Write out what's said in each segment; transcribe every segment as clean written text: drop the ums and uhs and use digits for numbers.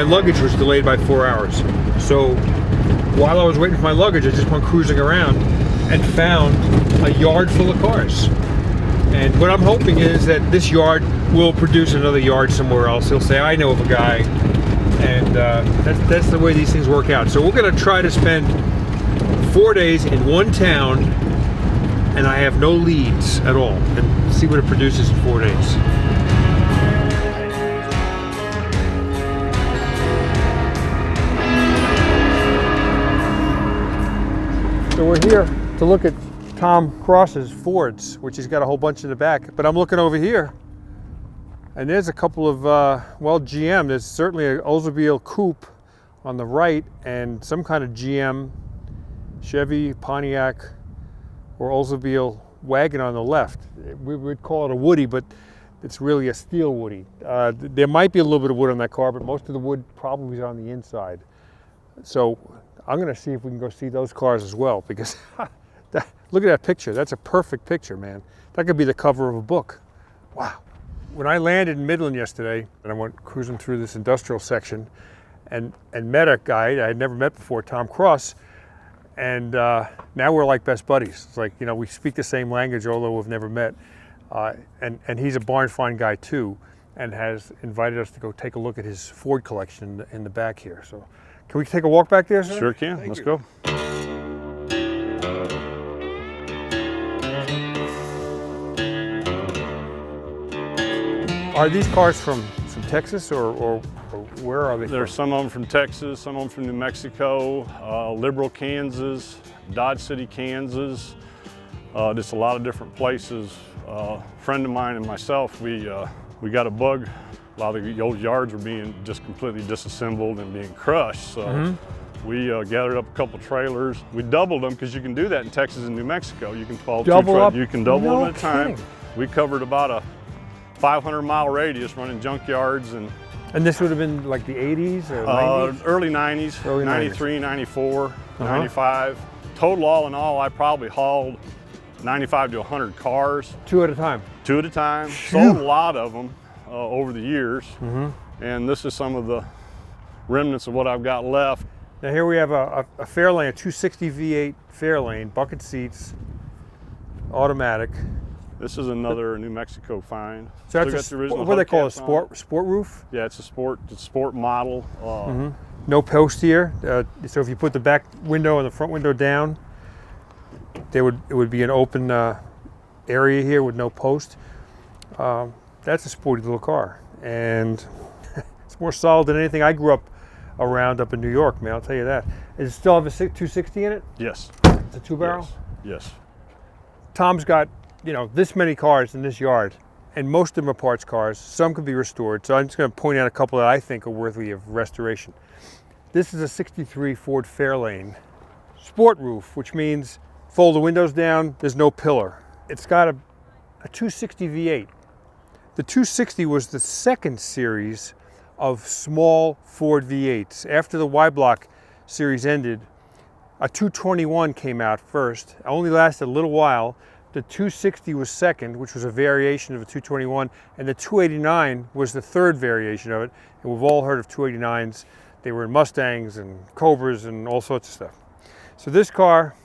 luggage was delayed by 4 hours. So while I was waiting for my luggage, I just went cruising around and found a yard full of cars. And what I'm hoping is that this yard will produce another yard somewhere else. He'll say, I know of a guy. And that's the way these things work out. So we're going to try to spend 4 days in one town, and I have no leads at all, and see what it produces in 4 days. So we're here to look at Tom Cross's Fords, which he's got a whole bunch in the back. But I'm looking over here, and there's a couple of, well, GM. There's certainly an Oldsmobile Coupe on the right, and some kind of GM, Chevy, Pontiac, or Oldsmobile wagon on the left. We would call it a Woody, but it's really a steel Woody. There might be a little bit of wood on that car, but most of the wood probably is on the inside. So I'm going to see if we can go see those cars as well, because look at that picture. That's a perfect picture, man. That could be the cover of a book. Wow. When I landed in Midland yesterday, and I went cruising through this industrial section and met a guy I had never met before, Tom Cross, and now we're like best buddies. It's like, you know, we speak the same language, although we've never met. And he's a barn find guy too, and has invited us to go take a look at his Ford collection in the back here. So can we take a walk back there, sir? Sure can. Let's go. Are these cars from Texas or where are they? There's some of them from Texas, some of them from New Mexico, Liberal, Kansas, Dodge City, Kansas. Just a lot of different places. A friend of mine and myself, we got a bug. A lot of the old yards were being just completely disassembled and being crushed. So we gathered up a couple trailers. We doubled them because you can do that in Texas and New Mexico. You can you can double them at a time. We covered about a 500-mile radius running junkyards. And this would have been like the 80s or 90s? Early 90s, early 93, 94, 95. Total all in all, I probably hauled 95 to 100 cars. Two at a time? Two at a time. Sold a lot of them over the years. And this is some of the remnants of what I've got left. Now here we have a Fairlane, a 260 V8 Fairlane, bucket seats, automatic. This is another New Mexico find. So that's what do they call it? Sport roof? Yeah, it's a sport model. No post here. So if you put the back window and the front window down, it would be an open area here with no post. That's a sporty little car, and it's more solid than anything I grew up around up in New York, man. I'll tell you that. Does it still have a 260 in it? Yes. It's a two-barrel? Yes. Tom's got, you know, this many cars in this yard, and most of them are parts cars. Some could be restored, so I'm just going to point out a couple that I think are worthy of restoration. This is a 63 Ford Fairlane sport roof, which means fold the windows down, there's no pillar. It's got a 260 V8. The 260 was the second series of small Ford V8s. After the Y-Block series ended, a 221 came out first. It only lasted a little while. The 260 was second, which was a variation of a 221, and the 289 was the third variation of it. And we've all heard of 289s. They were in Mustangs and Cobras and all sorts of stuff. So this car,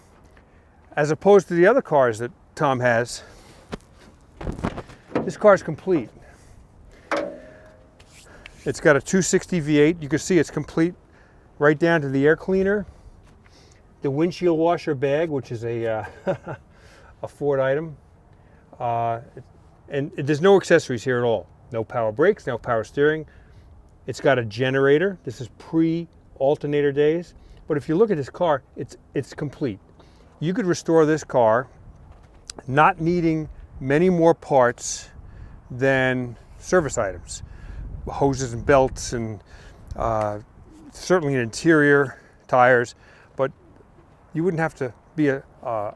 as opposed to the other cars that Tom has, this car is complete. It's got a 260 V8. You can see it's complete right down to the air cleaner, the windshield washer bag, which is a a Ford item, and there's no accessories here at all. No power brakes, no power steering. It's got a generator. This is pre-alternator days. But if you look at this car, it's complete. You could restore this car not needing many more parts than service items. Hoses and belts and certainly an interior, tires, but you wouldn't have to be a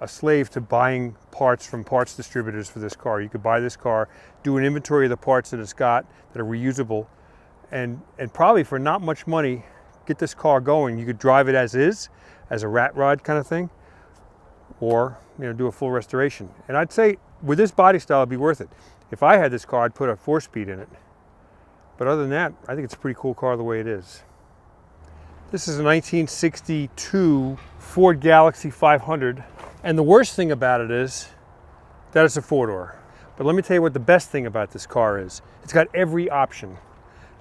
slave to buying parts from parts distributors for this car. You could buy this car, do an inventory of the parts that it's got that are reusable, and probably for not much money, get this car going. You could drive it as is, as a rat rod kind of thing, or do a full restoration. And I'd say with this body style, it'd be worth it. If I had this car, I'd put a 4-speed in it. But other than that, I think it's a pretty cool car the way it is. This is a 1962 Ford Galaxie 500. And the worst thing about it is that it's a four-door. But let me tell you what the best thing about this car is. It's got every option.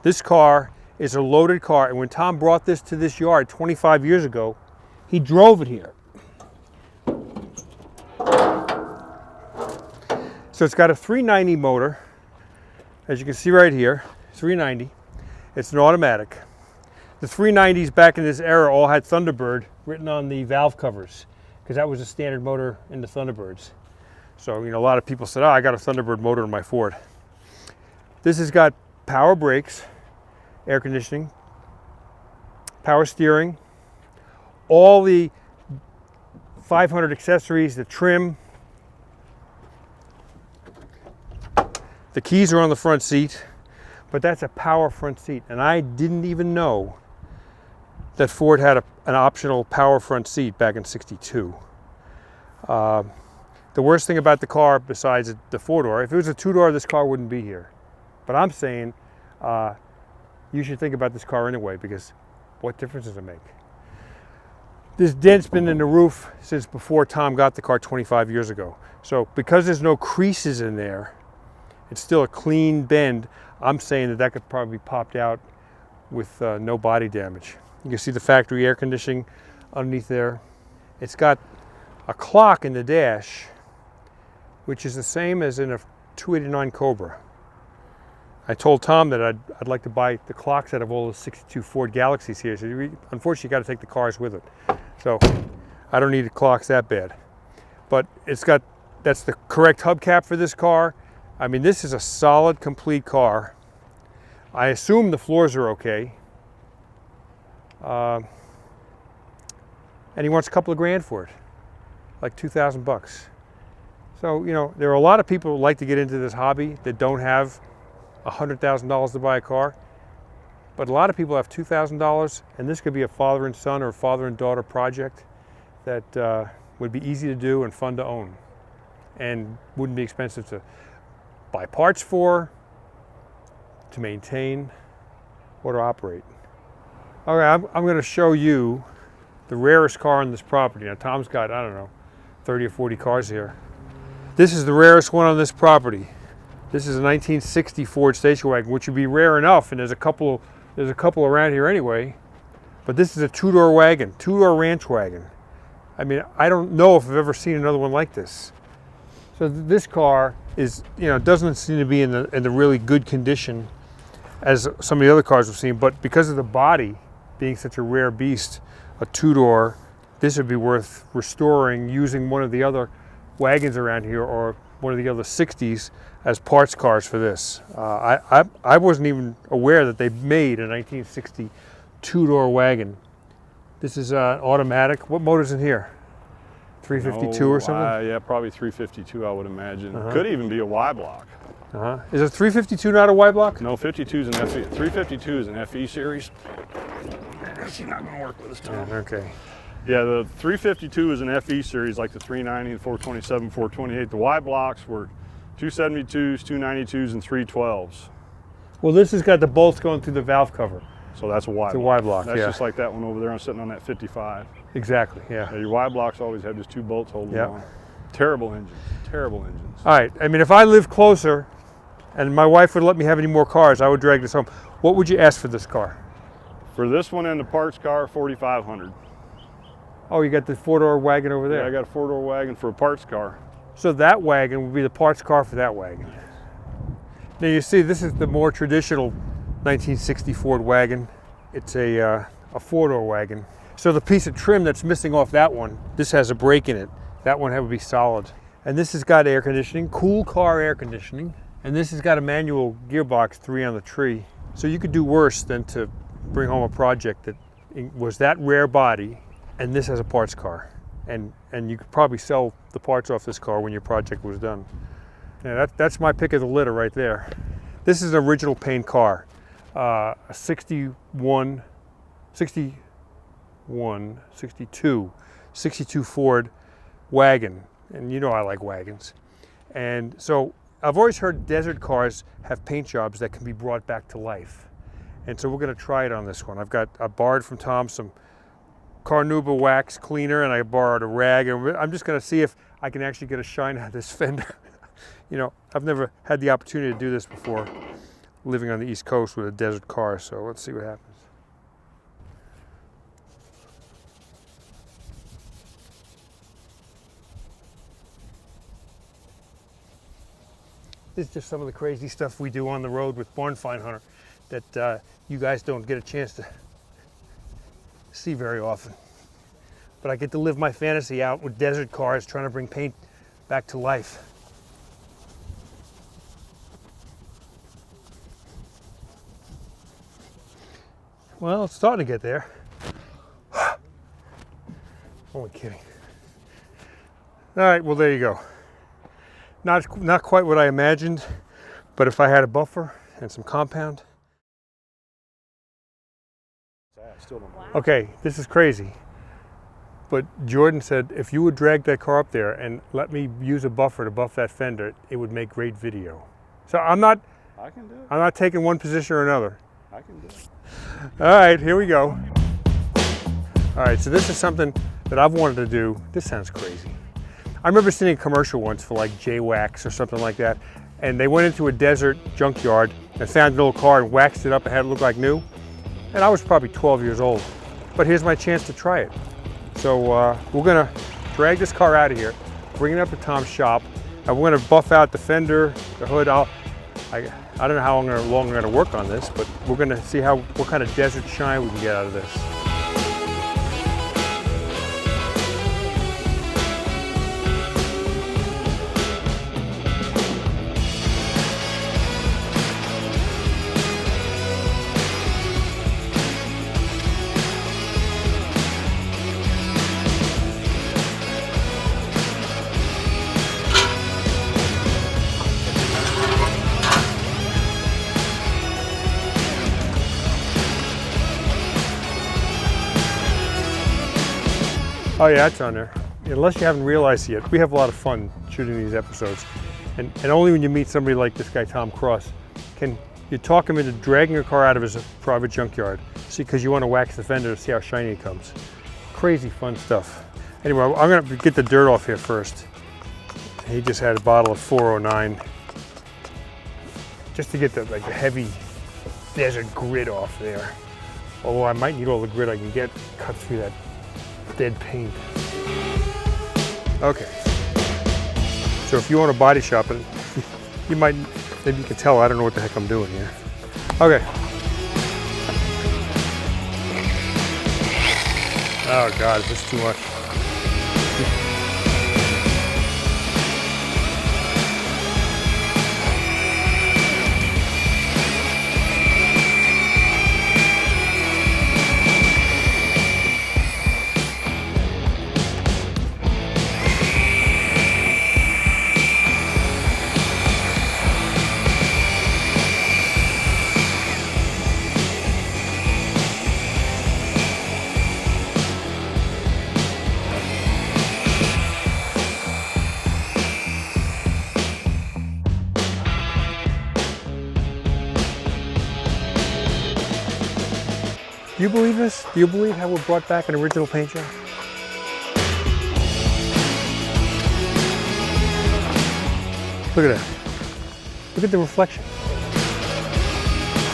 This car is a loaded car, and when Tom brought this to this yard 25 years ago, he drove it here. So it's got a 390 motor, as you can see right here, 390. It's an automatic. The 390s back in this era all had Thunderbird written on the valve covers, because that was a standard motor in the Thunderbirds. So, you know, a lot of people said, oh, I got a Thunderbird motor in my Ford. This has got power brakes, air conditioning, power steering, all the 500 accessories, the trim. The keys are on the front seat, but that's a power front seat. And I didn't even know that Ford had an optional power front seat back in '62. The worst thing about the car, besides the four-door, if it was a two-door, this car wouldn't be here. But I'm saying you should think about this car anyway, because what difference does it make? This dent's been in the roof since before Tom got the car 25 years ago. So because there's no creases in there, it's still a clean bend. I'm saying that that could probably be popped out with no body damage. You can see the factory air conditioning underneath there. It's got a clock in the dash, which is the same as in a 289 Cobra. I told Tom that I'd like to buy the clocks out of all the 62 Ford Galaxies here. So unfortunately, you got to take the cars with it. So I don't need the clocks that bad. But it's got, that's the correct hubcap for this car. I mean, this is a solid, complete car. I assume the floors are okay. And he wants a couple of grand for it, like 2,000 bucks. So, you know, there are a lot of people who like to get into this hobby that don't have $100,000 to buy a car. But a lot of people have $2,000, and this could be a father and son or father and daughter project that would be easy to do and fun to own, and wouldn't be expensive to buy parts for, to maintain, or to operate. All right, I'm going to show you the rarest car on this property. Now, Tom's got, I don't know, 30 or 40 cars here. This is the rarest one on this property. This is a 1960 Ford station wagon, which would be rare enough, and there's a couple around here anyway. But this is a two-door wagon, two-door ranch wagon. I mean, I don't know if I've ever seen another one like this. So this car is, you know, doesn't seem to be in the really good condition as some of the other cars we've seen, but because of the body being such a rare beast, a two-door, this would be worth restoring using one of the other wagons around here or one of the other 60s as parts cars for this. I wasn't even aware that they made a 1960 two-door wagon. This is automatic. What motor's in here? 352 or something? Yeah, probably 352, I would imagine. Could even be a Y block. Is a 352 not a Y block? No, 52 is an FE. 352 is an FE series. Actually, not going to work with this time. Yeah, okay. Yeah, the 352 is an FE series, like the 390 and 427, 428. The Y blocks were 272s, 292s, and 312s. Well, this has got the bolts going through the valve cover. So that's a Y block. It's a Y block, That's yeah. just like that one over there. I'm sitting on that 55. Exactly, yeah. Your Y blocks always have just two bolts holding Yep. on. Terrible engines, terrible engines. All right, I mean, if I lived closer and my wife would let me have any more cars, I would drag this home. What would you ask for this car? For this one and the parts car, $4,500. Oh, you got the four-door wagon over there. Yeah, I got a four-door wagon for a parts car. So that wagon would be the parts car for that wagon. Now you see, this is the more traditional 1960 Ford wagon. It's a four-door wagon. So the piece of trim that's missing off that one, this has a brake in it. That one would be solid. And this has got air conditioning, cool car air conditioning. And this has got a manual gearbox, 3 on the tree. So you could do worse than to bring home a project that was that rare body, and this has a parts car. And you could probably sell the parts off this car when your project was done. Yeah, that's my pick of the litter right there. This is an original paint car. A 62 Ford wagon. And you know I like wagons. And so I've always heard desert cars have paint jobs that can be brought back to life. And so we're gonna try it on this one. I borrowed from Tom some Carnauba wax cleaner, and I borrowed a rag, and I'm just gonna see if I can actually get a shine out of this fender. You know, I've never had the opportunity to do this before, living on the East Coast with a desert car, so let's see what happens. This is just some of the crazy stuff we do on the road with Barn Find Hunter that you guys don't get a chance to see very often. But I get to live my fantasy out with desert cars, trying to bring paint back to life. Well, it's starting to get there. Only kidding. All right, well, there you go. Not quite what I imagined, but if I had a buffer and some compound. Okay, this is crazy. But Jordan said if you would drag that car up there and let me use a buffer to buff that fender, it would make great video. So I can do it. I'm not taking one position or another. I can do it. All right, here we go. All right, so this is something that I've wanted to do. This sounds crazy. I remember seeing a commercial once for like J-Wax or something like that, and they went into a desert junkyard and found an old car and waxed it up and had it look like new. And I was probably 12 years old. But here's my chance to try it. So we're gonna drag this car out of here, bring it up to Tom's shop, and we're gonna buff out the fender, the hood. I don't know how long I'm gonna work on this, but we're gonna see what kind of desert shine we can get out of this. Oh yeah, it's on there. Unless you haven't realized yet, we have a lot of fun shooting these episodes. And only when you meet somebody like this guy, Tom Cross, can you talk him into dragging a car out of his private junkyard. See, because you want to wax the fender to see how shiny it comes. Crazy fun stuff. Anyway, I'm gonna get the dirt off here first. He just had a bottle of 409. Just to get the heavy desert grit off there. Although I might need all the grit I can get cut through that dead paint. Okay. So if you want a body shop, and maybe you can tell I don't know what the heck I'm doing here. Okay. Oh God, is this too much? Do you believe this? Do you believe how we brought back an original paint job? Look at that. Look at the reflection.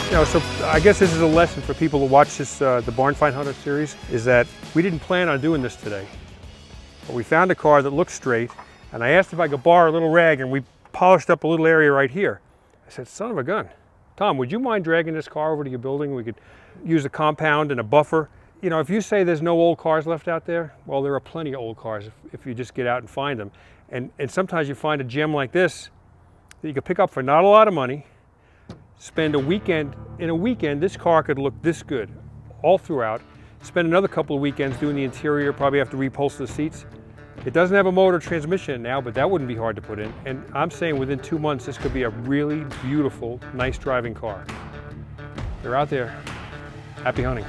You know, so I guess this is a lesson for people who watch this, the Barn Find Hunter series, is that we didn't plan on doing this today. But we found a car that looked straight, and I asked if I could borrow a little rag, and we polished up a little area right here. I said, son of a gun. Tom, would you mind dragging this car over to your building? We could use a compound and a buffer. You know, if you say there's no old cars left out there, well, there are plenty of old cars if you just get out and find them. And sometimes you find a gem like this that you could pick up for not a lot of money, spend a weekend. In a weekend, this car could look this good all throughout. Spend another couple of weekends doing the interior, probably have to reupholster the seats. It doesn't have a motor transmission now, but that wouldn't be hard to put in. And I'm saying within 2 months, this could be a really beautiful, nice driving car. They're out there. Happy hunting.